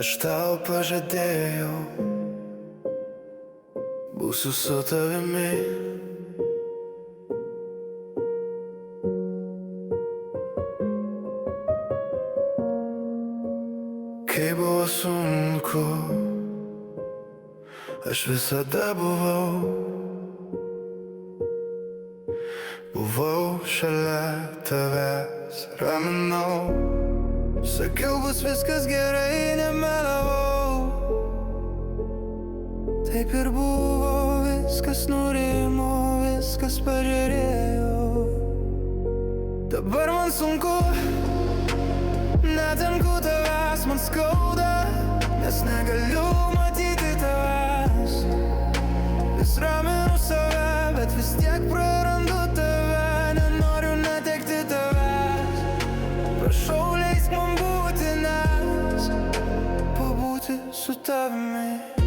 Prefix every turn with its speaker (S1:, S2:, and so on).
S1: Aš tau pažadėjau, būsiu su tavimi. Kai buvo sunku, aš visada buvau šalia tavęs, raminau. Sakiau, bus viskas gerai, nemelavau. Taip ir buvo, viskas nurimo, viskas pagerėjo. Dabar man sunku, netenku tavęs, man skauda, nes negaliu matyti tavęs. Vis raminu save, bet vis tiek prarandu tave, nenoriu netekti tavęs. Prašau, leisk man būti, nes pabūti su tavimi.